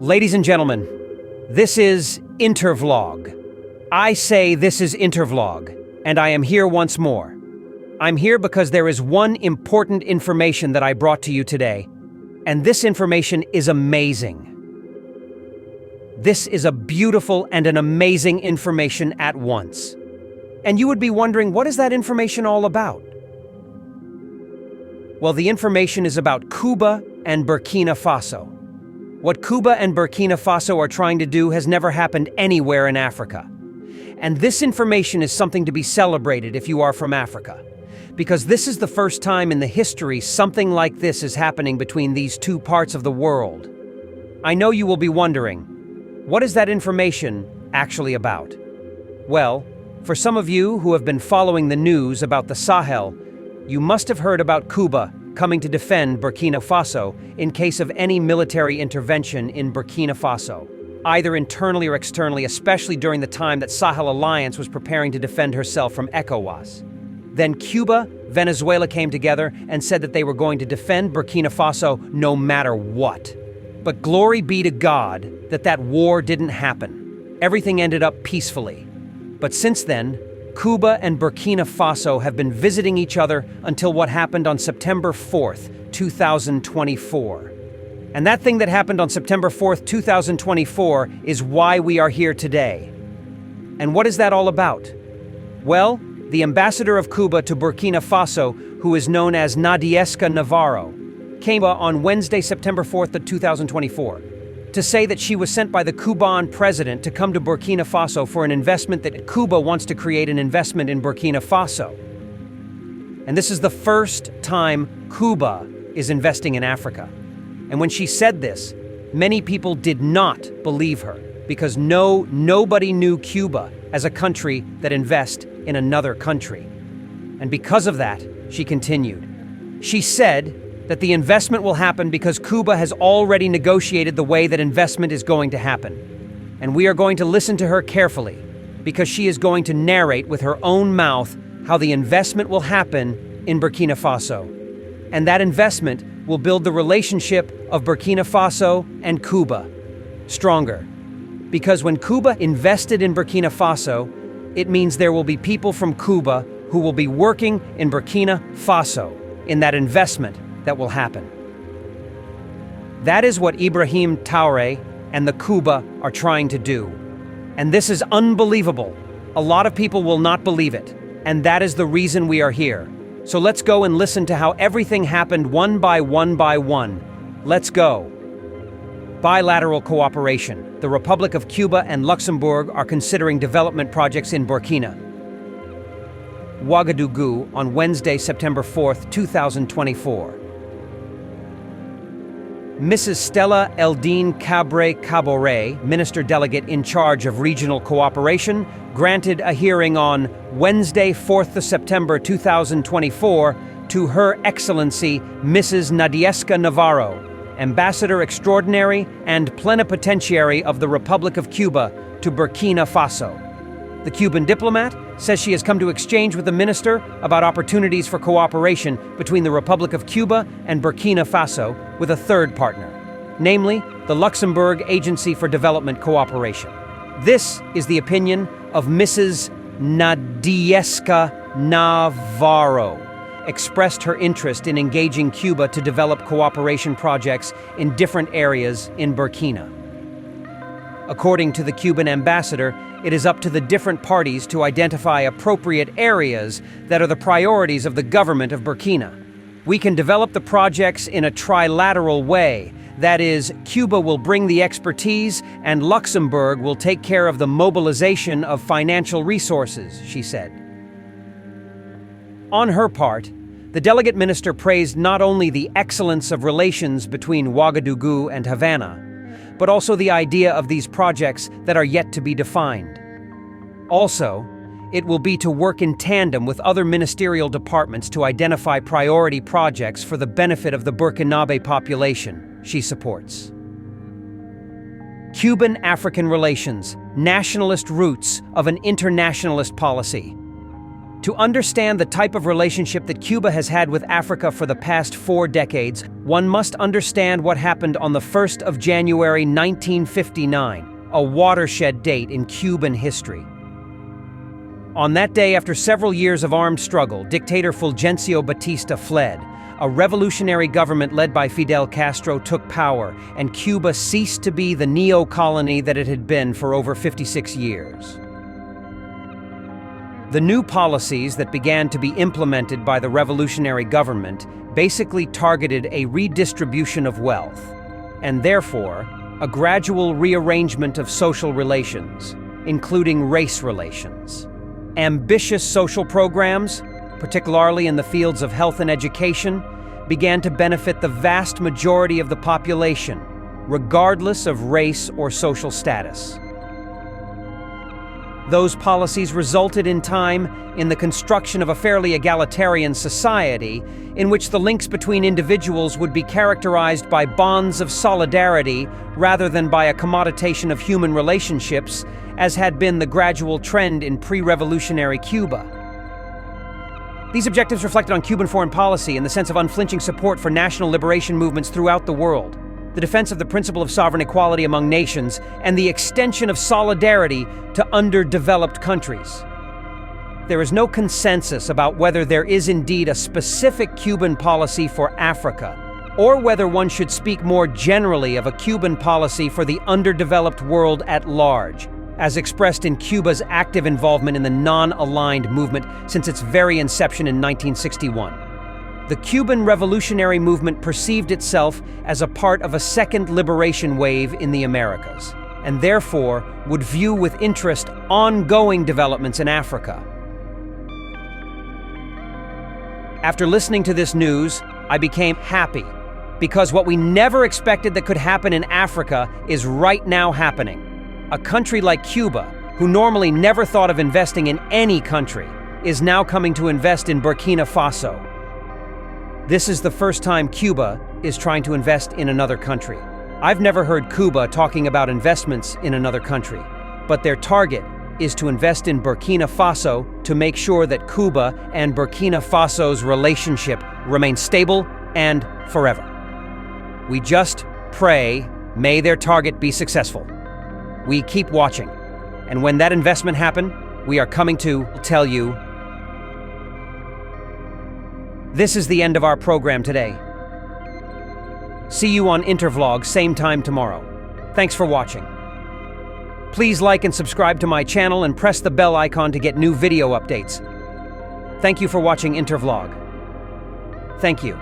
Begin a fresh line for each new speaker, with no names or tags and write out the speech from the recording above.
Ladies and gentlemen, this is Intervlog. I say this is Intervlog, and I am here once more. I'm here because there is one important information that I brought to you today, and this information is amazing. This is a beautiful and an amazing information at once. And you would be wondering, what is that information all about? Well, the information is about Cuba and Burkina Faso. What Cuba and Burkina Faso are trying to do has never happened anywhere in Africa. And this information is something to be celebrated if you are from Africa, because this is the first time in the history something like this is happening between these two parts of the world. I know you will be wondering, what is that information actually about? Well, for some of you who have been following the news about the Sahel, you must have heard about Cuba coming to defend Burkina Faso in case of any military intervention in Burkina Faso, either internally or externally, especially during the time that Sahel Alliance was preparing to defend herself from ECOWAS. Then Cuba, Venezuela came together and said that they were going to defend Burkina Faso no matter what. But glory be to God that war didn't happen. Everything ended up peacefully. But since then, Cuba and Burkina Faso have been visiting each other until what happened on September 4th, 2024. And that thing that happened on September 4th, 2024 is why we are here today. And what is that all about? Well, the ambassador of Cuba to Burkina Faso, who is known as Nadieska NAVARRO, came on Wednesday, September 4th of 2024, to say that she was sent by the Cuban president to come to Burkina Faso for an investment that Cuba wants to create an investment in Burkina Faso. And this is the first time Cuba is investing in Africa. And when she said this, many people did not believe her because nobody knew Cuba as a country that invests in another country. And because of that, she continued. She said that the investment will happen because Cuba has already negotiated the way that investment is going to happen. And we are going to listen to her carefully because she is going to narrate with her own mouth how the investment will happen in Burkina Faso. And that investment will build the relationship of Burkina Faso and Cuba stronger. Because when Cuba invested in Burkina Faso, it means there will be people from Cuba who will be working in Burkina Faso in that investment that will happen. That is what Ibrahim Traoré and the Cuba are trying to do. And this is unbelievable. A lot of people will not believe it. And that is the reason we are here. So let's go and listen to how everything happened one by one. Let's go. Bilateral cooperation. The Republic of Cuba and Luxembourg are considering development projects in Burkina. Ouagadougou on Wednesday, September 4th, 2024. Mrs. Stella Eldine KABRE, Minister Delegate in charge of regional cooperation, granted a hearing on Wednesday, 4th of September 2024 to Her Excellency Mrs. Nadieska NAVARRO, Ambassador Extraordinary and Plenipotentiary of the Republic of Cuba to Burkina Faso. The Cuban diplomat says she has come to exchange with the minister about opportunities for cooperation between the Republic of Cuba and Burkina Faso with a third partner, namely the Luxembourg Agency for Development Cooperation. This is the opinion of Mrs. Nadieska NAVARRO, expressed her interest in engaging Cuba to develop cooperation projects in different areas in Burkina. According to the Cuban ambassador, it is up to the different parties to identify appropriate areas that are the priorities of the government of Burkina. We can develop the projects in a trilateral way. That is, Cuba will bring the expertise and Luxembourg will take care of the mobilization of financial resources, she said. On her part, the delegate minister praised not only the excellence of relations between Ouagadougou and Havana, but also the idea of these projects that are yet to be defined. Also, it will be to work in tandem with other ministerial departments to identify priority projects for the benefit of the Burkinabe population she supports. Cuban-African relations, nationalist roots of an internationalist policy. To understand the type of relationship that Cuba has had with Africa for the past 4 decades, one must understand what happened on the 1st of January 1959, a watershed date in Cuban history. On that day, after several years of armed struggle, dictator Fulgencio Batista fled. A revolutionary government led by Fidel Castro took power, and Cuba ceased to be the neo-colony that it had been for over 56 years. The new policies that began to be implemented by the revolutionary government basically targeted a redistribution of wealth, and therefore, a gradual rearrangement of social relations, including race relations. Ambitious social programs, particularly in the fields of health and education, began to benefit the vast majority of the population, regardless of race or social status. Those policies resulted in time in the construction of a fairly egalitarian society in which the links between individuals would be characterized by bonds of solidarity rather than by a commoditation of human relationships, as had been the gradual trend in pre-revolutionary Cuba. These objectives reflected on Cuban foreign policy in the sense of unflinching support for national liberation movements throughout the world, the defense of the principle of sovereign equality among nations, and the extension of solidarity to underdeveloped countries. There is no consensus about whether there is indeed a specific Cuban policy for Africa, or whether one should speak more generally of a Cuban policy for the underdeveloped world at large, as expressed in Cuba's active involvement in the non-aligned movement since its very inception in 1961. The Cuban revolutionary movement perceived itself as a part of a second liberation wave in the Americas, and therefore would view with interest ongoing developments in Africa. After listening to this news, I became happy, because what we never expected that could happen in Africa is right now happening. A country like Cuba, who normally never thought of investing in any country, is now coming to invest in Burkina Faso. This is the first time Cuba is trying to invest in another country. I've never heard Cuba talking about investments in another country, but their target is to invest in Burkina Faso to make sure that Cuba and Burkina Faso's relationship remains stable and forever. We just pray, may their target be successful. We keep watching, and when that investment happens, we are coming to tell you. This is the end of our program today. See you on Intervlog, same time tomorrow. Thanks for watching. Please like and subscribe to my channel and press the bell icon to get new video updates. Thank you for watching Intervlog. Thank you.